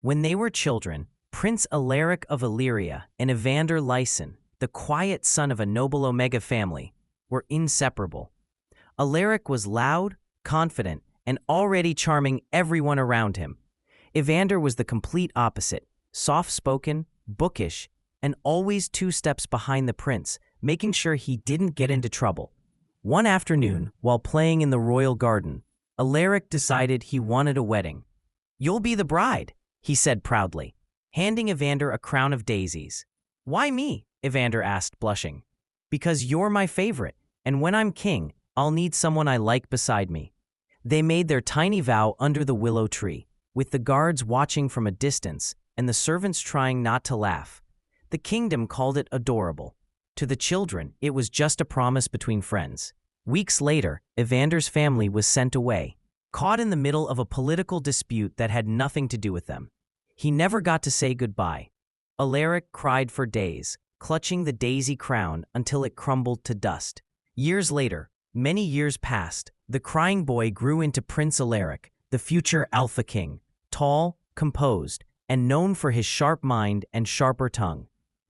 When they were children, Prince Alaric of Illyria and Evander Lyson, the quiet son of a noble Omega family, were inseparable. Alaric was loud, confident, and already charming everyone around him. Evander was the complete opposite, soft-spoken, bookish, and always 2 steps behind the prince, making sure he didn't get into trouble. One afternoon, while playing in the royal garden, Alaric decided he wanted a wedding. "You'll be the bride," he said proudly, handing Evander a crown of daisies. "Why me?" Evander asked, blushing. "Because you're my favorite, and when I'm king, I'll need someone I like beside me." They made their tiny vow under the willow tree, with the guards watching from a distance and the servants trying not to laugh. The kingdom called it adorable. To the children, it was just a promise between friends. Weeks later, Evander's family was sent away, caught in the middle of a political dispute that had nothing to do with them. He never got to say goodbye. Alaric cried for days, clutching the daisy crown until it crumbled to dust. Years later, many years passed, the crying boy grew into Prince Alaric, the future Alpha King, tall, composed, and known for his sharp mind and sharper tongue.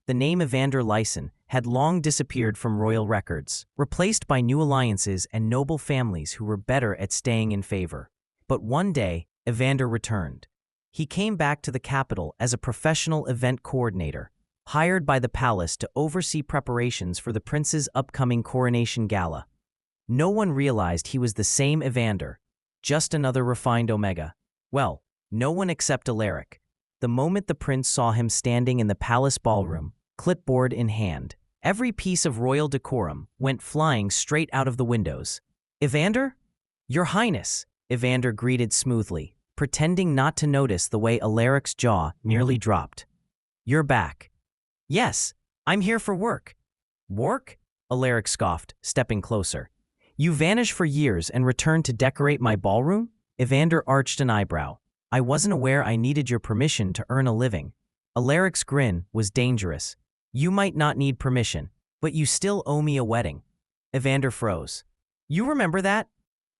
The name Evander Lyson had long disappeared from royal records, replaced by new alliances and noble families who were better at staying in favor. But one day, Evander returned. He came back to the capital as a professional event coordinator, hired by the palace to oversee preparations for the prince's upcoming coronation gala. No one realized he was the same Evander, just another refined Omega. Well, no one except Alaric. The moment the prince saw him standing in the palace ballroom, clipboard in hand, every piece of royal decorum went flying straight out of the windows. "Evander?" "Your Highness," Evander greeted smoothly, pretending not to notice the way Alaric's jaw nearly dropped. "You're back." "Yes, I'm here for work." "Work?" Alaric scoffed, stepping closer. "You vanish for years and return to decorate my ballroom?" Evander arched an eyebrow. "I wasn't aware I needed your permission to earn a living." Alaric's grin was dangerous. "You might not need permission, but you still owe me a wedding." Evander froze. "You remember that?"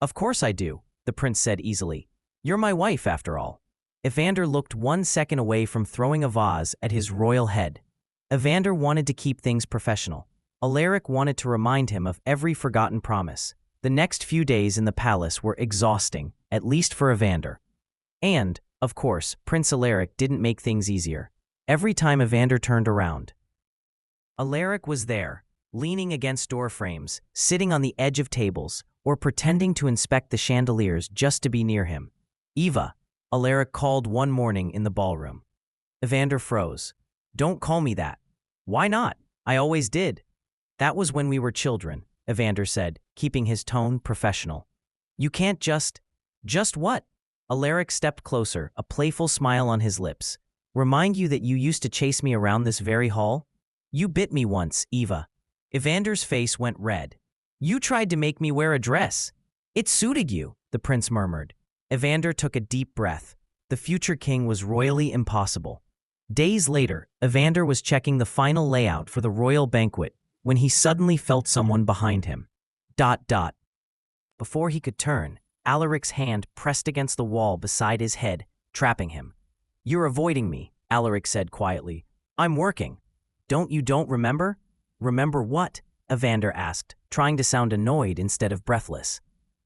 "Of course I do," the prince said easily. "You're my wife, after all." Evander looked 1 second away from throwing a vase at his royal head. Evander wanted to keep things professional. Alaric wanted to remind him of every forgotten promise. The next few days in the palace were exhausting, at least for Evander. And, of course, Prince Alaric didn't make things easier. Every time Evander turned around, Alaric was there, leaning against door frames, sitting on the edge of tables, or pretending to inspect the chandeliers just to be near him. "Eva," Alaric called one morning in the ballroom. Evander froze. "Don't call me that." "Why not? I always did." "That was when we were children," Evander said, keeping his tone professional. "You can't just..." "Just what?" Alaric stepped closer, a playful smile on his lips. "Remind you that you used to chase me around this very hall? You bit me once, Eva." Evander's face went red. "You tried to make me wear a dress." "It suited you," the prince murmured. Evander took a deep breath. The future king was royally impossible. Days later, Evander was checking the final layout for the royal banquet when he suddenly felt someone behind him. ... Before he could turn, Alaric's hand pressed against the wall beside his head, trapping him. "You're avoiding me," Alaric said quietly. "I'm working." Don't remember?" "Remember what?" Evander asked, trying to sound annoyed instead of breathless.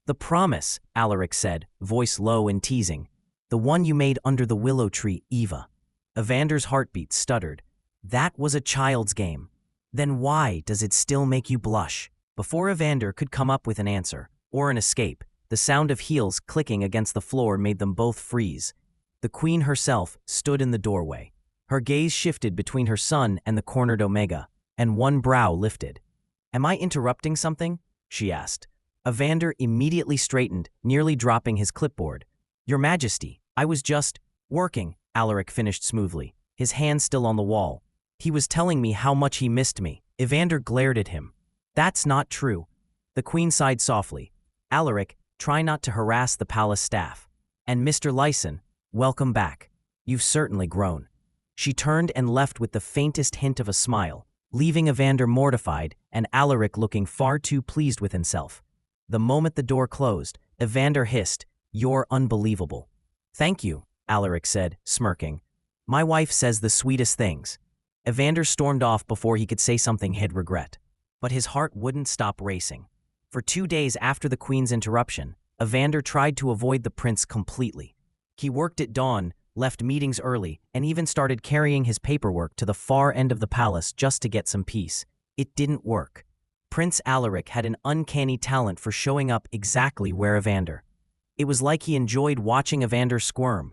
"The promise," Alaric said, voice low and teasing. "The one you made under the willow tree, Eva." Evander's heartbeat stuttered. "That was a child's game." "Then why does it still make you blush?" Before Evander could come up with an answer, or an escape, the sound of heels clicking against the floor made them both freeze. The queen herself stood in the doorway. Her gaze shifted between her son and the cornered Omega, and one brow lifted. "Am I interrupting something?" she asked. Evander immediately straightened, nearly dropping his clipboard. "Your Majesty, I was just..." "Working," Alaric finished smoothly, his hand still on the wall. "He was telling me how much he missed me." Evander glared at him. "That's not true." The queen sighed softly. "Alaric, try not to harass the palace staff. And Mr. Lyson, welcome back. You've certainly grown." She turned and left with the faintest hint of a smile, leaving Evander mortified and Alaric looking far too pleased with himself. The moment the door closed, Evander hissed, "You're unbelievable." "Thank you," Alaric said, smirking. My wife says the sweetest things. Evander stormed off before he could say something he'd regret. But his heart wouldn't stop racing. For 2 days after the queen's interruption, Evander tried to avoid the prince completely. He worked at dawn, left meetings early, and even started carrying his paperwork to the far end of the palace just to get some peace. It didn't work. Prince Alaric had an uncanny talent for showing up exactly where Evander. It was like he enjoyed watching Evander squirm.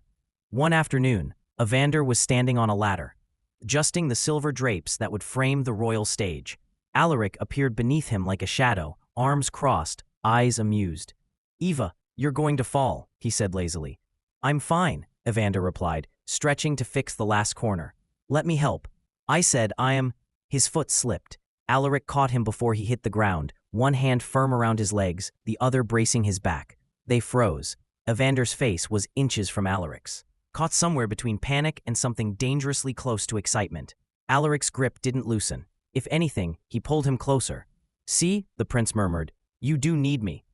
One afternoon, Evander was standing on a ladder, adjusting the silver drapes that would frame the royal stage. Alaric appeared beneath him like a shadow, arms crossed, eyes amused. Eva, you're going to fall, he said lazily. I'm fine, Evander replied, stretching to fix the last corner. Let me help. I said I am. His foot slipped. Alaric caught him before he hit the ground, one hand firm around his legs, the other bracing his back. They froze. Evander's face was inches from Alaric's, caught somewhere between panic and something dangerously close to excitement. Alaric's grip didn't loosen. If anything, he pulled him closer. See, the prince murmured. You do need me.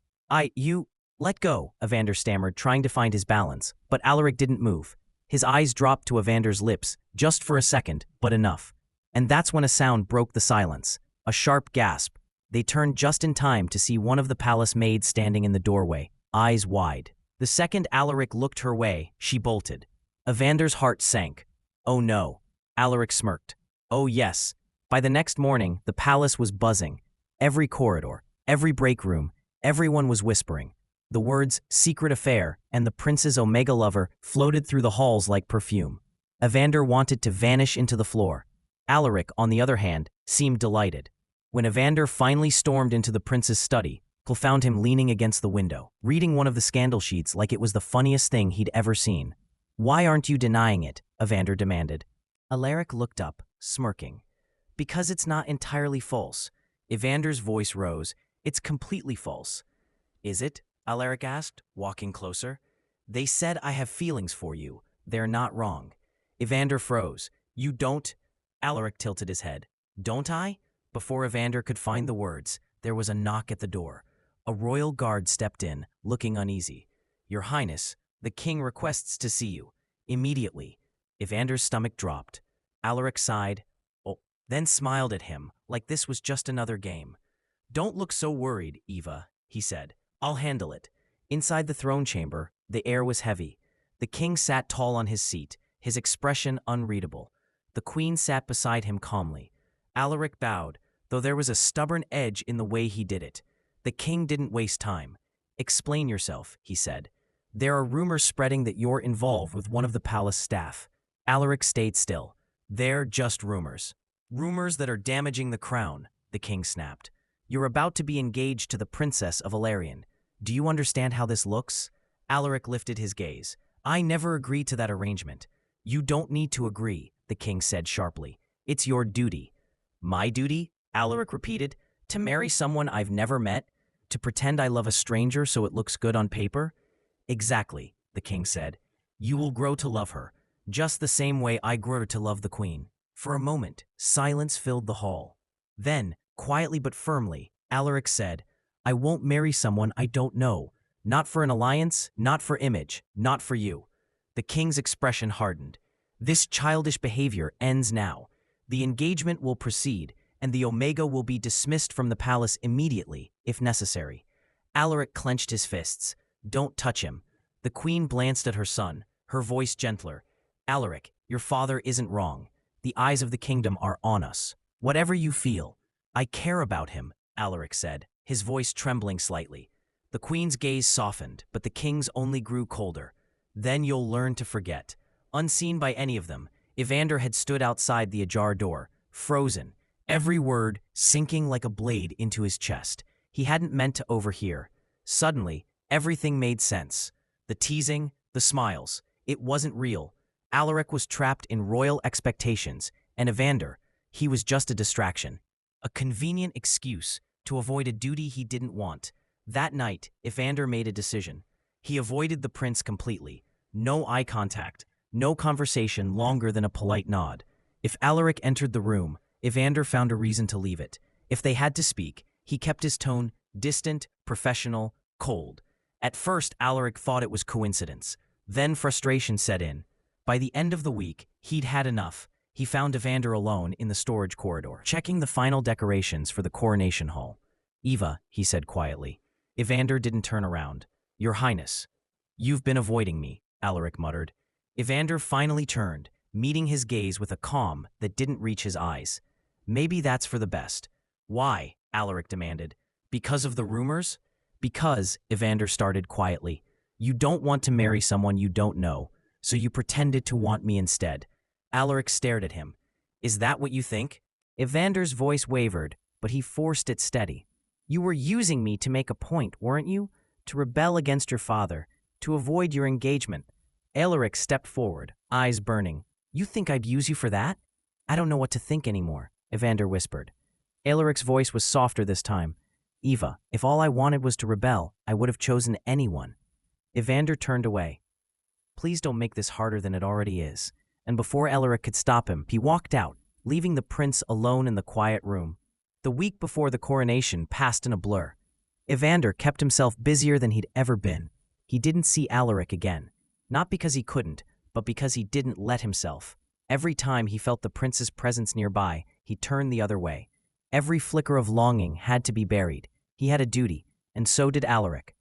Let go, Evander stammered, trying to find his balance, but Alaric didn't move. His eyes dropped to Evander's lips, just for a second, but enough. And that's when a sound broke the silence. A sharp gasp. They turned just in time to see one of the palace maids standing in the doorway, eyes wide. The second Alaric looked her way, she bolted. Evander's heart sank. Oh no. Alaric smirked. Oh yes. By the next morning, the palace was buzzing. Every corridor, every break room, everyone was whispering. The words secret affair and the prince's Omega lover floated through the halls like perfume. Evander wanted to vanish into the floor. Alaric, on the other hand, seemed delighted. When Evander finally stormed into the prince's study, Cole found him leaning against the window, reading one of the scandal sheets like it was the funniest thing he'd ever seen. Why aren't you denying it? Evander demanded. Alaric looked up, smirking. Because it's not entirely false. Evander's voice rose. It's completely false. Is it? Alaric asked, walking closer. They said I have feelings for you. They're not wrong. Evander froze. You don't? Alaric tilted his head. Don't I? Before Evander could find the words, there was a knock at the door. A royal guard stepped in, looking uneasy. Your Highness, the king requests to see you. Immediately. Evander's stomach dropped. Alaric sighed, then smiled at him, like this was just another game. Don't look so worried, Eva, he said. I'll handle it. Inside the throne chamber, the air was heavy. The king sat tall on his seat, his expression unreadable. The queen sat beside him calmly. Alaric bowed, though there was a stubborn edge in the way he did it. The king didn't waste time. Explain yourself, he said. There are rumors spreading that you're involved with one of the palace staff. Alaric stayed still. They're just rumors. Rumors that are damaging the crown, the king snapped. You're about to be engaged to the princess of Valerian. Do you understand how this looks? Alaric lifted his gaze. I never agreed to that arrangement. You don't need to agree, the king said sharply. It's your duty. My duty? Alaric repeated. To marry someone I've never met? To pretend I love a stranger so it looks good on paper? Exactly, the king said. You will grow to love her, just the same way I grew to love the queen. For a moment, silence filled the hall. Then, quietly but firmly, Alaric said, I won't marry someone I don't know. Not for an alliance, not for image, not for you. The king's expression hardened. This childish behavior ends now. The engagement will proceed, and the Omega will be dismissed from the palace immediately, if necessary. Alaric clenched his fists. Don't touch him. The queen glanced at her son, her voice gentler. Alaric, your father isn't wrong. The eyes of the kingdom are on us. Whatever you feel. I care about him, Alaric said, his voice trembling slightly. The queen's gaze softened, but the king's only grew colder. Then you'll learn to forget. Unseen by any of them, Evander had stood outside the ajar door, frozen, every word sinking like a blade into his chest. He hadn't meant to overhear. Suddenly, everything made sense. The teasing, the smiles. It wasn't real. Alaric was trapped in royal expectations, and Evander, he was just a distraction. A convenient excuse to avoid a duty he didn't want. That night, Evander made a decision. He avoided the prince completely. No eye contact, no conversation longer than a polite nod. If Alaric entered the room, Evander found a reason to leave it. If they had to speak, he kept his tone distant, professional, cold. At first, Alaric thought it was coincidence. Then frustration set in. By the end of the week, he'd had enough. He found Evander alone in the storage corridor, checking the final decorations for the coronation hall. "Eva," he said quietly. Evander didn't turn around. "Your Highness." "You've been avoiding me," Alaric muttered. Evander finally turned, meeting his gaze with a calm that didn't reach his eyes. "Maybe that's for the best." "Why?" Alaric demanded. "Because of the rumors?" "Because," Evander started quietly, "you don't want to marry someone you don't know, so you pretended to want me instead." Alaric stared at him. "Is that what you think?" Evander's voice wavered, but he forced it steady. "You were using me to make a point, weren't you? To rebel against your father, to avoid your engagement." Alaric stepped forward, eyes burning. "You think I'd use you for that?" "I don't know what to think anymore," Evander whispered. Alaric's voice was softer this time. "Eva, if all I wanted was to rebel, I would have chosen anyone." Evander turned away. "Please don't make this harder than it already is." And before Alaric could stop him, he walked out, leaving the prince alone in the quiet room. The week before the coronation passed in a blur. Evander kept himself busier than he'd ever been. He didn't see Alaric again. Not because he couldn't, but because he didn't let himself. Every time he felt the prince's presence nearby, he turned the other way. Every flicker of longing had to be buried. He had a duty, and so did Alaric.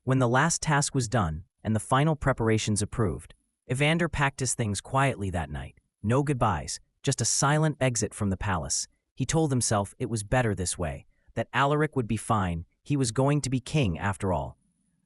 When the last task was done, and the final preparations approved, Evander packed his things quietly that night. No goodbyes, just a silent exit from the palace. He told himself it was better this way, that Alaric would be fine, he was going to be king after all.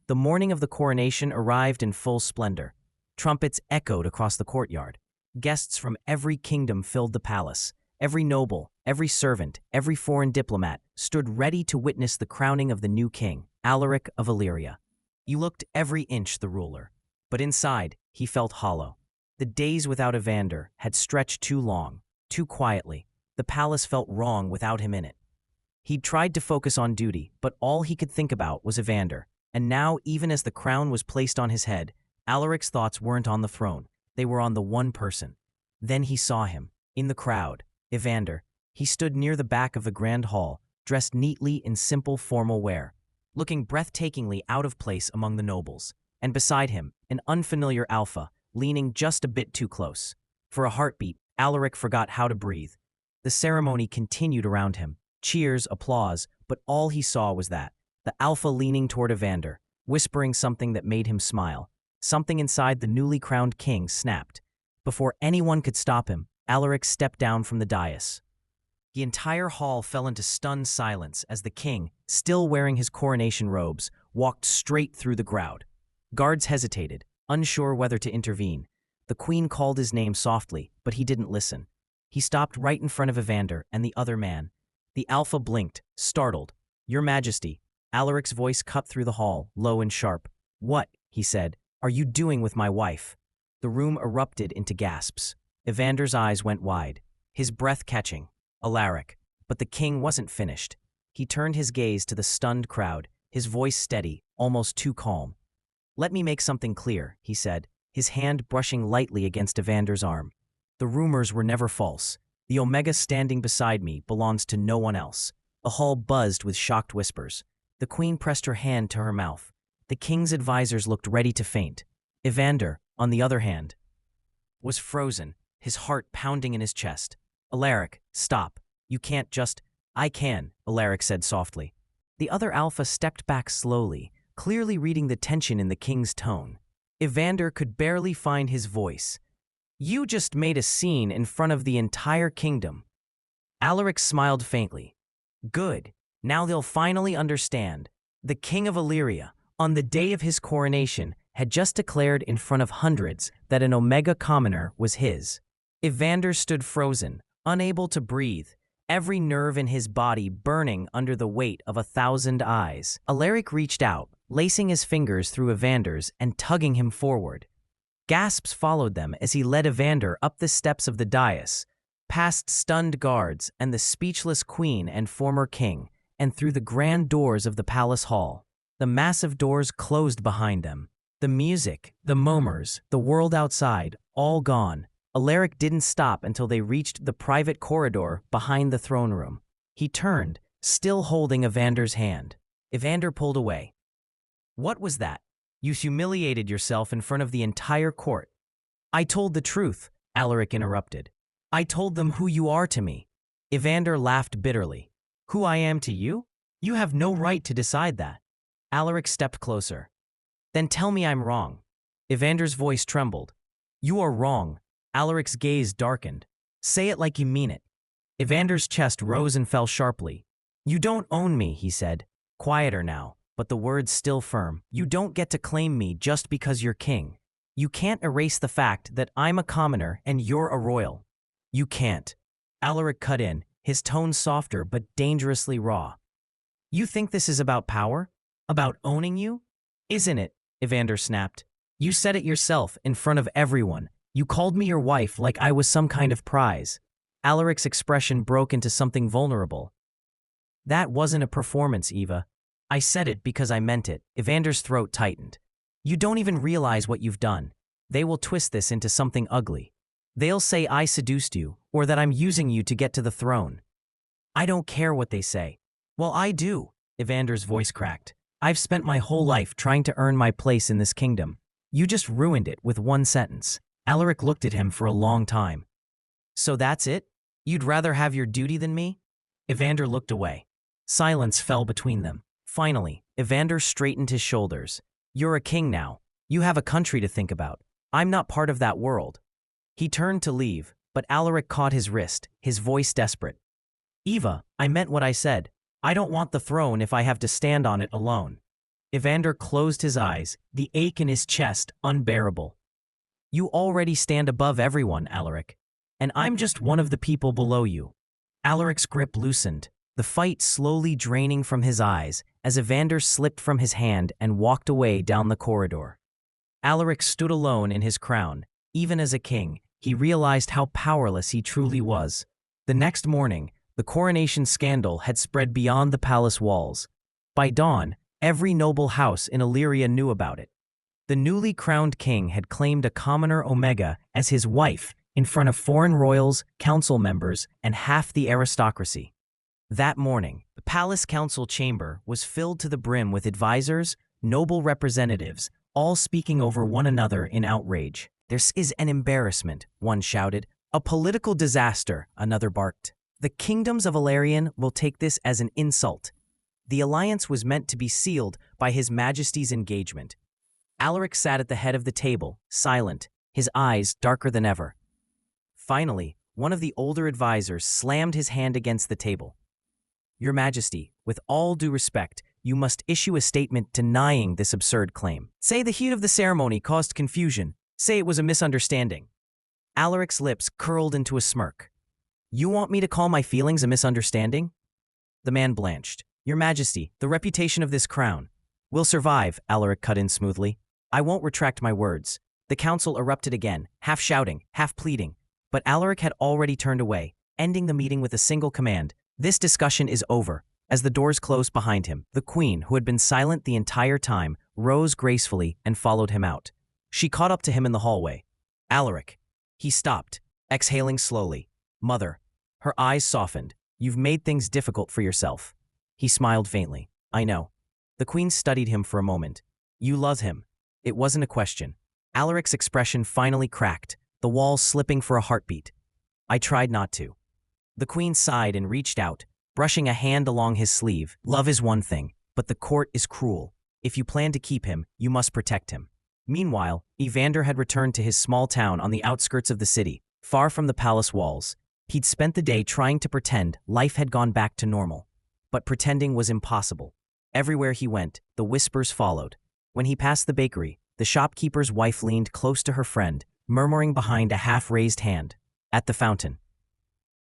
The morning of the coronation arrived in full splendor. Trumpets echoed across the courtyard. Guests from every kingdom filled the palace. Every noble, every servant, every foreign diplomat stood ready to witness the crowning of the new king, Alaric of Illyria. He looked every inch the ruler, but inside, he felt hollow. The days without Evander had stretched too long, too quietly. The palace felt wrong without him in it. He'd tried to focus on duty, but all he could think about was Evander. And now, even as the crown was placed on his head, Alaric's thoughts weren't on the throne. They were on the one person. Then he saw him, in the crowd, Evander. He stood near the back of the grand hall, dressed neatly in simple formal wear, looking breathtakingly out of place among the nobles. And beside him, an unfamiliar alpha, leaning just a bit too close. For a heartbeat, Alaric forgot how to breathe. The ceremony continued around him. Cheers, applause, but all he saw was that. The alpha leaning toward Evander, whispering something that made him smile. Something inside the newly crowned king snapped. Before anyone could stop him, Alaric stepped down from the dais. The entire hall fell into stunned silence as the king, still wearing his coronation robes, walked straight through the crowd. Guards hesitated, unsure whether to intervene. The queen called his name softly, but he didn't listen. He stopped right in front of Evander and the other man. The alpha blinked, startled. "Your Majesty." Alaric's voice cut through the hall, low and sharp. "What," he said, "are you doing with my wife?" The room erupted into gasps. Evander's eyes went wide, his breath catching. Alaric. But the king wasn't finished. He turned his gaze to the stunned crowd, his voice steady, almost too calm. "Let me make something clear," he said, his hand brushing lightly against Evander's arm. "The rumors were never false. The Omega standing beside me belongs to no one else." The hall buzzed with shocked whispers. The queen pressed her hand to her mouth. The king's advisors looked ready to faint. Evander, on the other hand, was frozen, his heart pounding in his chest. "Alaric, stop. You can't just—" "I can," Alaric said softly. The other alpha stepped back slowly, clearly reading the tension in the king's tone. Evander could barely find his voice. "You just made a scene in front of the entire kingdom." Alaric smiled faintly. "Good. Now they'll finally understand. The king of Illyria, on the day of his coronation, had just declared in front of hundreds that an Omega commoner was his." Evander stood frozen, unable to breathe, every nerve in his body burning under the weight of 1,000 eyes. Alaric reached out, lacing his fingers through Evander's and tugging him forward. Gasps followed them as he led Evander up the steps of the dais, past stunned guards and the speechless queen and former king, and through the grand doors of the palace hall. The massive doors closed behind them. The music, the murmurs, the world outside, all gone. Alaric didn't stop until they reached the private corridor behind the throne room. He turned, still holding Evander's hand. Evander pulled away. "What was that?" You humiliated yourself in front of the entire court. I told the truth, Alaric interrupted. I told them who you are to me. Evander laughed bitterly. Who I am to you? You have no right to decide that. Alaric stepped closer. Then tell me I'm wrong. Evander's voice trembled. You are wrong. Alaric's gaze darkened. Say it like you mean it. Evander's chest rose and fell sharply. You don't own me, he said. Quieter now, but the words still firm. You don't get to claim me just because you're king. You can't erase the fact that I'm a commoner and you're a royal. You can't. Alaric cut in, his tone softer but dangerously raw. You think this is about power? About owning you? Isn't it? Evander snapped. You said it yourself in front of everyone. You called me your wife like I was some kind of prize. Alaric's expression broke into something vulnerable. That wasn't a performance, Eva. I said it because I meant it. Evander's throat tightened. You don't even realize what you've done. They will twist this into something ugly. They'll say I seduced you, or that I'm using you to get to the throne. I don't care what they say. Well, I do, Evander's voice cracked. I've spent my whole life trying to earn my place in this kingdom. You just ruined it with one sentence. Alaric looked at him for a long time. So that's it? You'd rather have your duty than me? Evander looked away. Silence fell between them. Finally, Evander straightened his shoulders. You're a king now. You have a country to think about. I'm not part of that world. He turned to leave, but Alaric caught his wrist, his voice desperate. Eva, I meant what I said. I don't want the throne if I have to stand on it alone. Evander closed his eyes, the ache in his chest unbearable. You already stand above everyone, Alaric. And I'm just one of the people below you. Alaric's grip loosened, the fight slowly draining from his eyes as Evander slipped from his hand and walked away down the corridor. Alaric stood alone in his crown. Even as a king, he realized how powerless he truly was. The next morning, the coronation scandal had spread beyond the palace walls. By dawn, every noble house in Illyria knew about it. The newly crowned king had claimed a commoner Omega as his wife in front of foreign royals, council members, and half the aristocracy. That morning, the palace council chamber was filled to the brim with advisors, noble representatives, all speaking over one another in outrage. This is an embarrassment, one shouted. A political disaster, another barked. The kingdoms of Illyrian will take this as an insult. The alliance was meant to be sealed by His Majesty's engagement. Alaric sat at the head of the table, silent, his eyes darker than ever. Finally, one of the older advisors slammed his hand against the table. Your Majesty, with all due respect, you must issue a statement denying this absurd claim. Say the heat of the ceremony caused confusion. Say it was a misunderstanding. Alaric's lips curled into a smirk. You want me to call my feelings a misunderstanding? The man blanched. Your Majesty, the reputation of this crown will survive, Alaric cut in smoothly. I won't retract my words. The council erupted again, half shouting, half pleading. But Alaric had already turned away, ending the meeting with a single command. This discussion is over. As the doors closed behind him, the queen, who had been silent the entire time, rose gracefully and followed him out. She caught up to him in the hallway. Alaric. He stopped, exhaling slowly. Mother. Her eyes softened. You've made things difficult for yourself. He smiled faintly. I know. The queen studied him for a moment. You love him. It wasn't a question. Alaric's expression finally cracked, the walls slipping for a heartbeat. I tried not to. The queen sighed and reached out, brushing a hand along his sleeve. Love is one thing, but the court is cruel. If you plan to keep him, you must protect him. Meanwhile, Evander had returned to his small town on the outskirts of the city, far from the palace walls. He'd spent the day trying to pretend life had gone back to normal. But pretending was impossible. Everywhere he went, the whispers followed. When he passed the bakery, the shopkeeper's wife leaned close to her friend, murmuring behind a half-raised hand. At the fountain,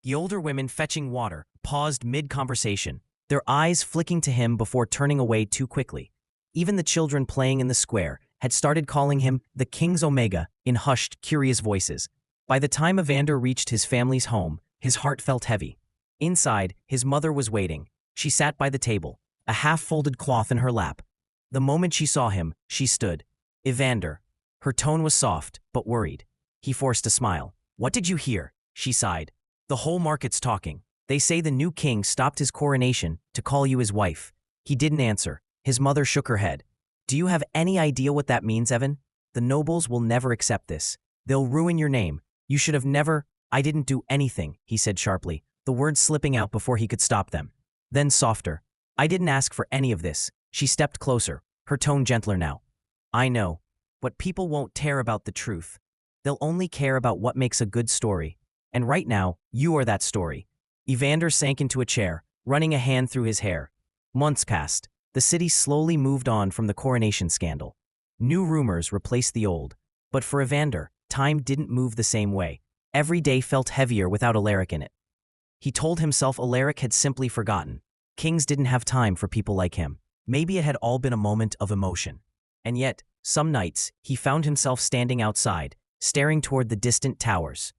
the older women fetching water paused mid-conversation, their eyes flicking to him before turning away too quickly. Even the children playing in the square had started calling him the King's Omega in hushed, curious voices. By the time Evander reached his family's home, his heart felt heavy. Inside, his mother was waiting. She sat by the table, a half-folded cloth in her lap. The moment she saw him, she stood. Evander. Her tone was soft, but worried. He forced a smile. What did you hear? She sighed. The whole market's talking. They say the new king stopped his coronation to call you his wife. He didn't answer. His mother shook her head. Do you have any idea what that means, Evan? The nobles will never accept this. They'll ruin your name. You should have never— I didn't do anything, he said sharply, the words slipping out before he could stop them. Then softer. I didn't ask for any of this. She stepped closer, her tone gentler now. I know. But people won't care about the truth. They'll only care about what makes a good story. And right now, you are that story. Evander sank into a chair, running a hand through his hair. Months passed. The city slowly moved on from the Coronation scandal. New rumors replaced the old. But for Evander, time didn't move the same way. Every day felt heavier without Alaric in it. He told himself Alaric had simply forgotten. Kings didn't have time for people like him. Maybe it had all been a moment of emotion. And yet, some nights, he found himself standing outside, staring toward the distant towers,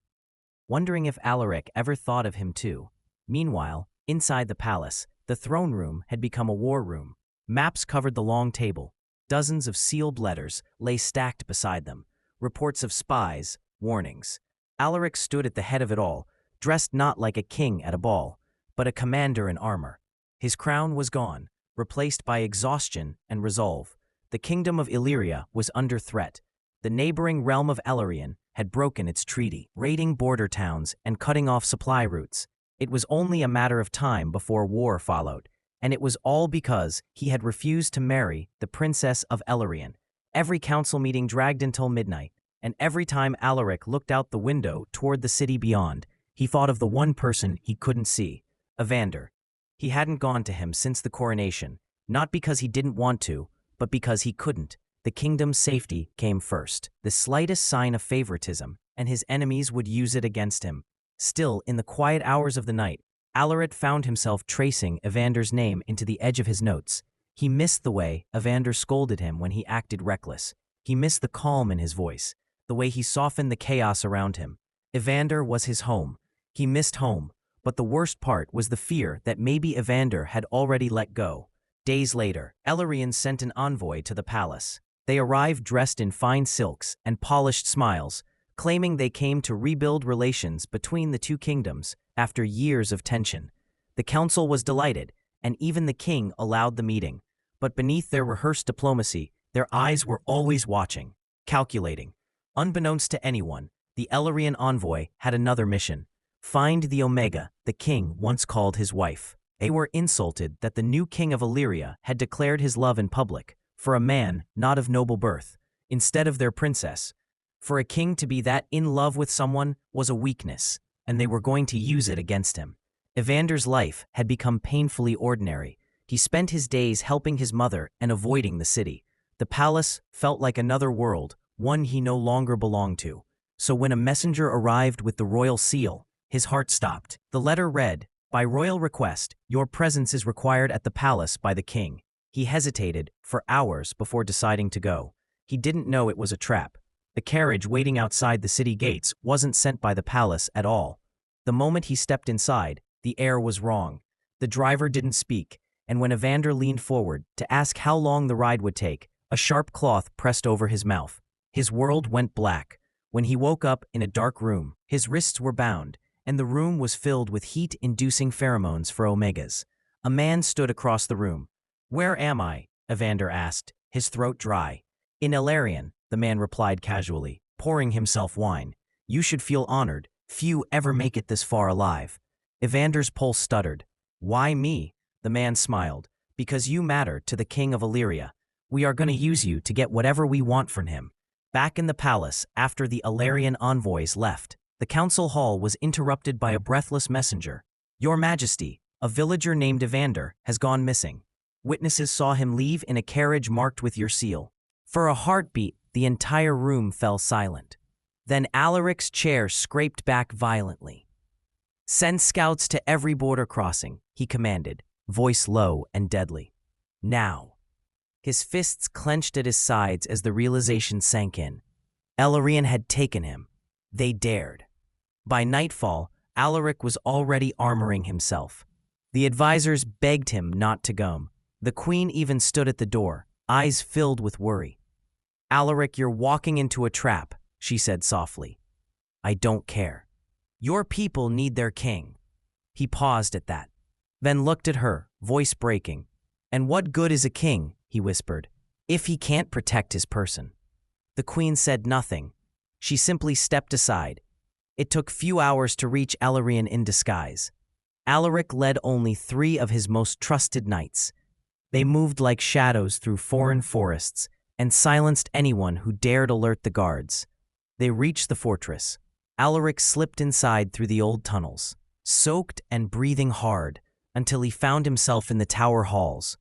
wondering if Alaric ever thought of him too. Meanwhile, inside the palace, the throne room had become a war room. Maps covered the long table. Dozens of sealed letters lay stacked beside them. Reports of spies, warnings. Alaric stood at the head of it all, dressed not like a king at a ball, but a commander in armor. His crown was gone, replaced by exhaustion and resolve. The kingdom of Illyria was under threat. The neighboring realm of Elarion had broken its treaty, raiding border towns and cutting off supply routes. It was only a matter of time before war followed, and it was all because he had refused to marry the princess of Elarion. Every council meeting dragged until midnight, and every time Alaric looked out the window toward the city beyond, he thought of the one person he couldn't see, Evander. He hadn't gone to him since the coronation, not because he didn't want to, but because he couldn't. The kingdom's safety came first. The slightest sign of favoritism, and his enemies would use it against him. Still, in the quiet hours of the night, Alaric found himself tracing Evander's name into the edge of his notes. He missed the way Evander scolded him when he acted reckless. He missed the calm in his voice, the way he softened the chaos around him. Evander was his home. He missed home, but the worst part was the fear that maybe Evander had already let go. Days later, Elarion sent an envoy to the palace. They arrived dressed in fine silks and polished smiles, claiming they came to rebuild relations between the two kingdoms after years of tension. The council was delighted, and even the king allowed the meeting. But beneath their rehearsed diplomacy, their eyes were always watching, calculating. Unbeknownst to anyone, the Elarion envoy had another mission: find the Omega the king once called his wife. They were insulted that the new king of Illyria had declared his love in public, for a man not of noble birth, instead of their princess. For a king to be that in love with someone was a weakness, and they were going to use it against him. Evander's life had become painfully ordinary. He spent his days helping his mother and avoiding the city. The palace felt like another world, one he no longer belonged to. So when a messenger arrived with the royal seal, his heart stopped. The letter read, "By royal request, your presence is required at the palace by the king." He hesitated for hours before deciding to go. He didn't know it was a trap. The carriage waiting outside the city gates wasn't sent by the palace at all. The moment he stepped inside, the air was wrong. The driver didn't speak, and when Evander leaned forward to ask how long the ride would take, a sharp cloth pressed over his mouth. His world went black. When he woke up in a dark room, his wrists were bound, and the room was filled with heat-inducing pheromones for Omegas. A man stood across the room. "Where am I?" Evander asked, his throat dry. "In Elarion," the man replied casually, pouring himself wine. "You should feel honored. Few ever make it this far alive." Evander's pulse stuttered. "Why me?" The man smiled. "Because you matter to the king of Illyria. We are going to use you to get whatever we want from him." Back in the palace, after the Elarion envoys left, the council hall was interrupted by a breathless messenger. "Your Majesty, a villager named Evander has gone missing. Witnesses saw him leave in a carriage marked with your seal." For a heartbeat, the entire room fell silent. Then Alaric's chair scraped back violently. "Send scouts to every border crossing," he commanded, voice low and deadly. "Now." His fists clenched at his sides as the realization sank in. Elarion had taken him. They dared. By nightfall, Alaric was already armoring himself. The advisors begged him not to go. The queen even stood at the door, eyes filled with worry. "Alaric, you're walking into a trap," she said softly. "I don't care. Your people need their king." He paused at that, then looked at her, voice breaking. "And what good is a king?" he whispered. if he can't protect his person. The queen said nothing. She simply stepped aside. It took few hours to reach Alarion in disguise. Alaric led only 3 of his most trusted knights. They moved like shadows through foreign forests and silenced anyone who dared alert the guards. They reached the fortress. Alaric slipped inside through the old tunnels, soaked and breathing hard, until he found himself in the tower halls.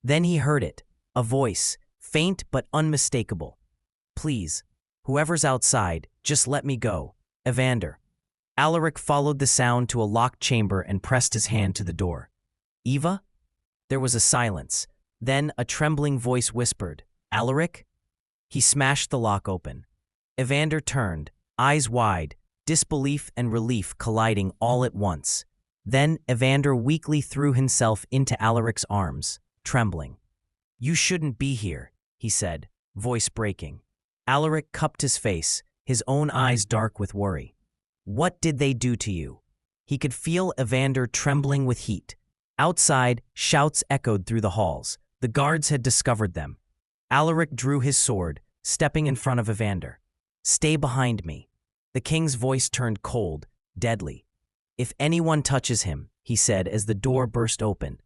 Then he heard it, a voice, faint but unmistakable. "Please, whoever's outside, just let me go. Evander." Alaric followed the sound to a locked chamber and pressed his hand to the door. "Eva?" There was a silence. Then a trembling voice whispered, "Alaric?" He smashed the lock open. Evander turned, eyes wide, disbelief and relief colliding all at once. Then Evander weakly threw himself into Alaric's arms, trembling. "You shouldn't be here," he said, voice breaking. Alaric cupped his face, his own eyes dark with worry. "What did they do to you?" He could feel Evander trembling with heat. Outside, shouts echoed through the halls. The guards had discovered them. Alaric drew his sword, stepping in front of Evander. "Stay behind me." The king's voice turned cold, deadly. "If anyone touches him," he said as the door burst open,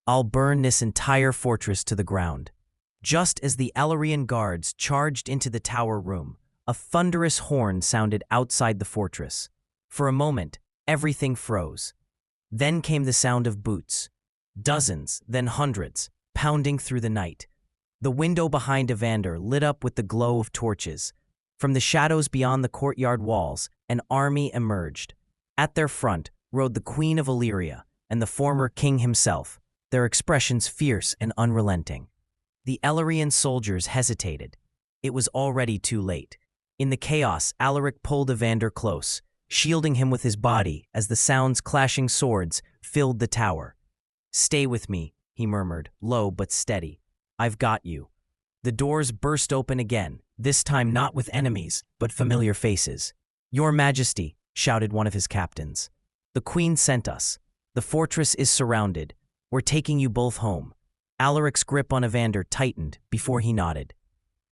"I'll burn this entire fortress to the ground." Just as the Alarian guards charged into the tower room, a thunderous horn sounded outside the fortress. For a moment, everything froze. Then came the sound of boots. Dozens, then hundreds, pounding through the night. The window behind Evander lit up with the glow of torches. From the shadows beyond the courtyard walls, an army emerged. At their front rode the Queen of Illyria and the former king himself, their expressions fierce and unrelenting. The Illyrian soldiers hesitated. It was already too late. In the chaos, Alaric pulled Evander close, shielding him with his body as the sounds clashing swords filled the tower. "Stay with me," he murmured, low but steady. "I've got you." The doors burst open again, this time not with enemies, but familiar faces. "Your Majesty," shouted one of his captains. "The Queen sent us. The fortress is surrounded. We're taking you both home." Alaric's grip on Evander tightened before he nodded.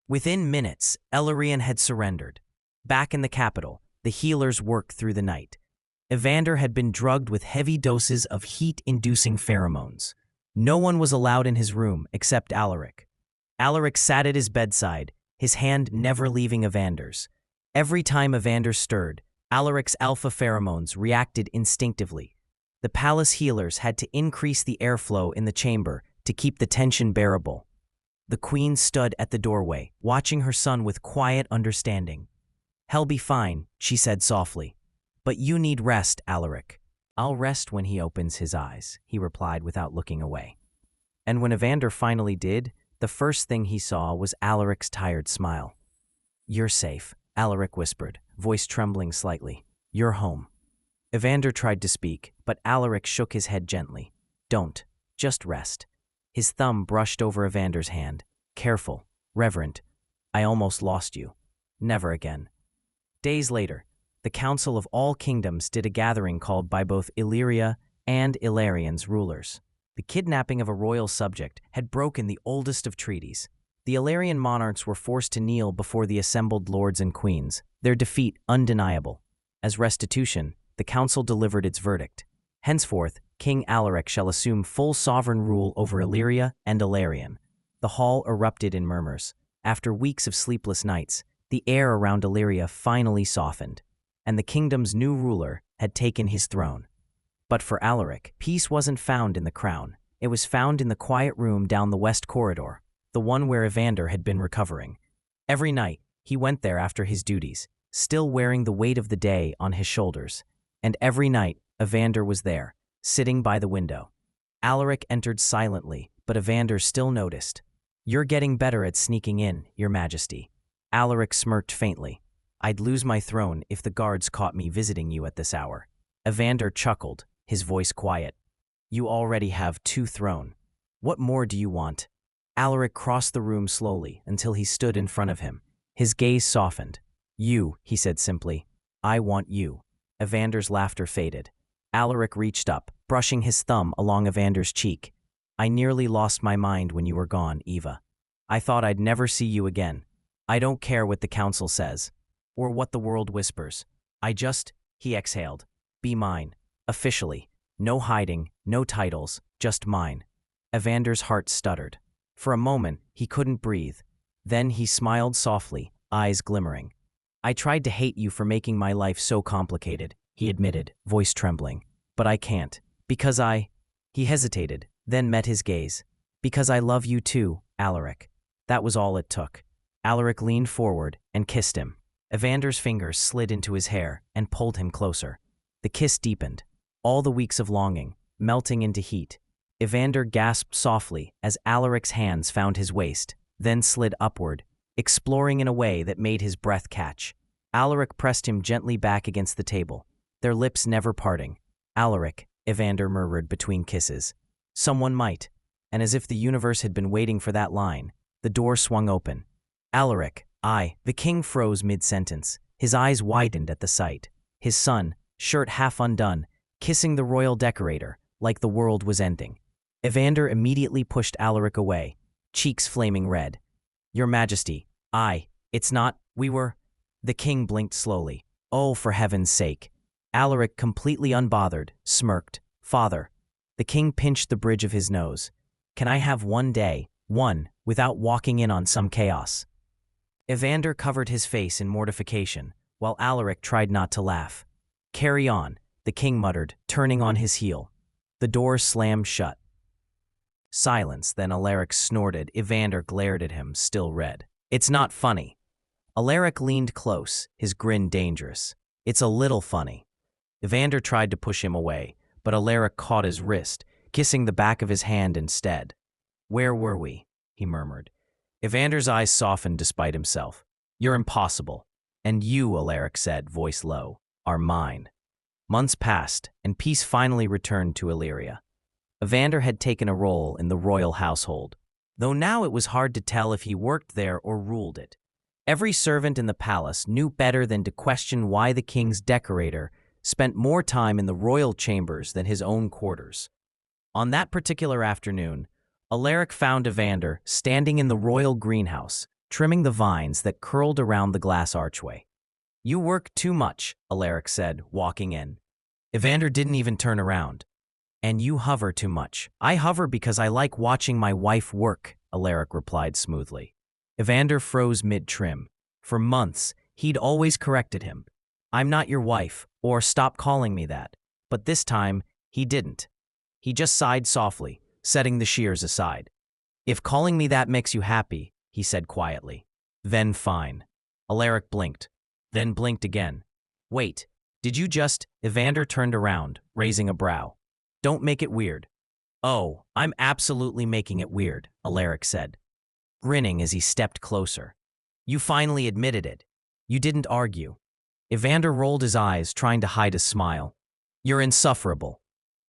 Within minutes, Illyrian had surrendered. Back in the capital, the healers worked through the night. Evander had been drugged with heavy doses of heat-inducing pheromones. No one was allowed in his room except Alaric. Alaric sat at his bedside, his hand never leaving Evander's. Every time Evander stirred, Alaric's alpha pheromones reacted instinctively. The palace healers had to increase the airflow in the chamber to keep the tension bearable. The queen stood at the doorway, watching her son with quiet understanding. "He'll be fine," she said softly. "But you need rest, Alaric." "I'll rest when he opens his eyes," he replied without looking away. And when Evander finally did, the first thing he saw was Alaric's tired smile. "You're safe," Alaric whispered, voice trembling slightly. "You're home." Evander tried to speak, but Alaric shook his head gently. "Don't. Just rest." His thumb brushed over Evander's hand. "Careful, reverent. I almost lost you. Never again." Days later, the Council of All Kingdoms did a gathering called by both Illyria and Illyrian's rulers. The kidnapping of a royal subject had broken the oldest of treaties. The Illyrian monarchs were forced to kneel before the assembled lords and queens, their defeat undeniable. As restitution, the council delivered its verdict. Henceforth, King Alaric shall assume full sovereign rule over Illyria and Illyrian. The hall erupted in murmurs. After weeks of sleepless nights, the air around Illyria finally softened, and the kingdom's new ruler had taken his throne. But for Alaric, peace wasn't found in the crown. It was found in the quiet room down the west corridor, the one where Evander had been recovering. Every night, he went there after his duties, still wearing the weight of the day on his shoulders. And every night, Evander was there, sitting by the window. Alaric entered silently, but Evander still noticed. "You're getting better at sneaking in, Your Majesty." Alaric smirked faintly. "I'd lose my throne if the guards caught me visiting you at this hour." Evander chuckled, his voice quiet. "You already have 2 thrones. What more do you want?" Alaric crossed the room slowly until he stood in front of him. His gaze softened. "You," he said simply. "I want you." Evander's laughter faded. Alaric reached up, brushing his thumb along Evander's cheek. "I nearly lost my mind when you were gone, Eva." I thought I'd never see you again. I don't care what the council says, or what the world whispers. He exhaled. Be mine. Officially. No hiding, no titles, just mine. Evander's heart stuttered. For a moment, he couldn't breathe. Then he smiled softly, eyes glimmering. I tried to hate you for making my life so complicated, he admitted, voice trembling. But I can't. Because He hesitated, then met his gaze. Because I love you too, Alaric. That was all it took. Alaric leaned forward and kissed him. Evander's fingers slid into his hair and pulled him closer. The kiss deepened. All the weeks of longing, melting into heat. Evander gasped softly as Alaric's hands found his waist, then slid upward, exploring in a way that made his breath catch. Alaric pressed him gently back against the table, their lips never parting. Alaric, Evander murmured between kisses. Someone might. And as if the universe had been waiting for that line, the door swung open. Alaric, the king froze mid-sentence. His eyes widened at the sight. His son, shirt half undone, kissing the royal decorator, like the world was ending. Evander immediately pushed Alaric away, cheeks flaming red. Your Majesty, it's not, we were. The king blinked slowly. Oh, for heaven's sake. Alaric, completely unbothered, smirked. Father. The king pinched the bridge of his nose. Can I have one day, without walking in on some chaos? Evander covered his face in mortification, while Alaric tried not to laugh. Carry on, the king muttered, turning on his heel. The door slammed shut. Silence, then Alaric snorted. Evander glared at him, still red. It's not funny. Alaric leaned close, his grin dangerous. It's a little funny. Evander tried to push him away, but Alaric caught his wrist, kissing the back of his hand instead. Where were we? He murmured. Evander's eyes softened despite himself. You're impossible. And you, Alaric said, voice low, are mine. Months passed, and peace finally returned to Illyria. Evander had taken a role in the royal household, though now it was hard to tell if he worked there or ruled it. Every servant in the palace knew better than to question why the king's decorator spent more time in the royal chambers than his own quarters. On that particular afternoon, Alaric found Evander standing in the royal greenhouse, trimming the vines that curled around the glass archway. You work too much, Alaric said, walking in. Evander didn't even turn around. And you hover too much. I hover because I like watching my wife work, Alaric replied smoothly. Evander froze mid-trim. For months, he'd always corrected him. I'm not your wife, or stop calling me that. But this time, he didn't. He just sighed softly, setting the shears aside. If calling me that makes you happy, he said quietly. Then fine. Alaric blinked, then blinked again. Wait, did you just? Evander turned around, raising a brow. Don't make it weird. Oh, I'm absolutely making it weird, Alaric said, grinning as he stepped closer. You finally admitted it. You didn't argue. Evander rolled his eyes, trying to hide a smile. You're insufferable.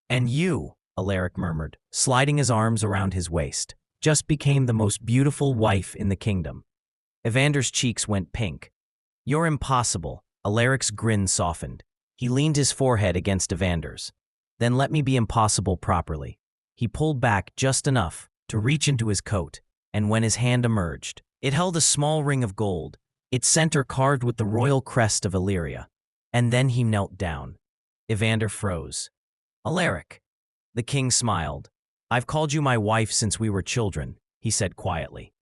And you, Alaric murmured, sliding his arms around his waist, just became the most beautiful wife in the kingdom. Evander's cheeks went pink. You're impossible. Alaric's grin softened. He leaned his forehead against Evander's. Then let me be impossible properly. He pulled back just enough to reach into his coat, and when his hand emerged, it held a small ring of gold, its center carved with the royal crest of Illyria. And then he knelt down. Evander froze. Alaric. The king smiled. I've called you my wife since we were children, he said quietly.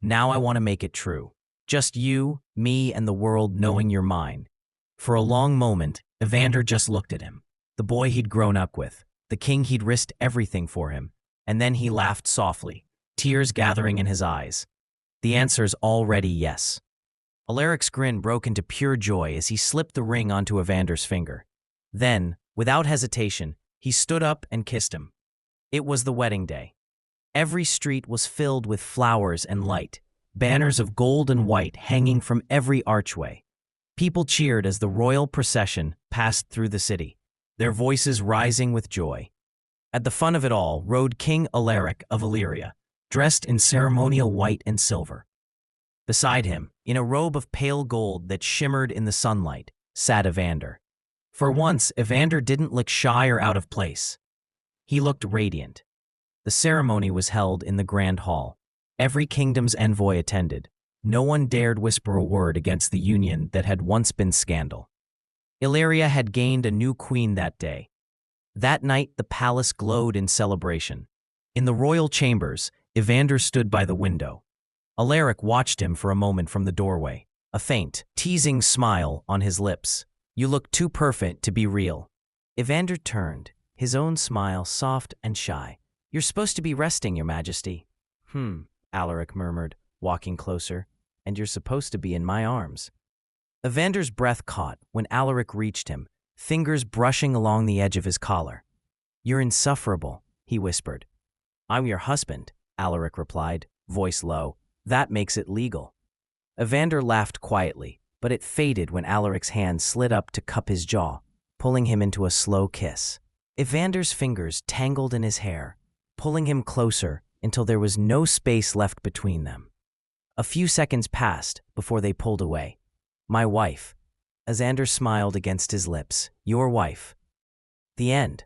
Now I want to make it true. Just you, me, and the world knowing you're mine. For a long moment, Evander just looked at him. The boy he'd grown up with, the king he'd risked everything for him, and then he laughed softly, tears gathering in his eyes. The answer's already yes. Alaric's grin broke into pure joy as he slipped the ring onto Evander's finger. Then, without hesitation, he stood up and kissed him. It was the wedding day. Every street was filled with flowers and light, banners of gold and white hanging from every archway. People cheered as the royal procession passed through the city, their voices rising with joy. At the fun of it all rode King Alaric of Illyria, dressed in ceremonial white and silver. Beside him, in a robe of pale gold that shimmered in the sunlight, sat Evander. For once, Evander didn't look shy or out of place. He looked radiant. The ceremony was held in the grand hall. Every kingdom's envoy attended. No one dared whisper a word against the union that had once been scandal. Illyria had gained a new queen that day. That night, the palace glowed in celebration. In the royal chambers, Evander stood by the window. Alaric watched him for a moment from the doorway, a faint, teasing smile on his lips. "You look too perfect to be real." Evander turned, his own smile soft and shy. "You're supposed to be resting, Your Majesty." Alaric murmured, walking closer. "And you're supposed to be in my arms." Evander's breath caught when Alaric reached him, fingers brushing along the edge of his collar. "You're insufferable," he whispered. "I'm your husband," Alaric replied, voice low. "That makes it legal." Evander laughed quietly, but it faded when Alaric's hand slid up to cup his jaw, pulling him into a slow kiss. Evander's fingers tangled in his hair, pulling him closer until there was no space left between them. A few seconds passed before they pulled away. "My wife." Evander smiled against his lips. "Your wife." The end.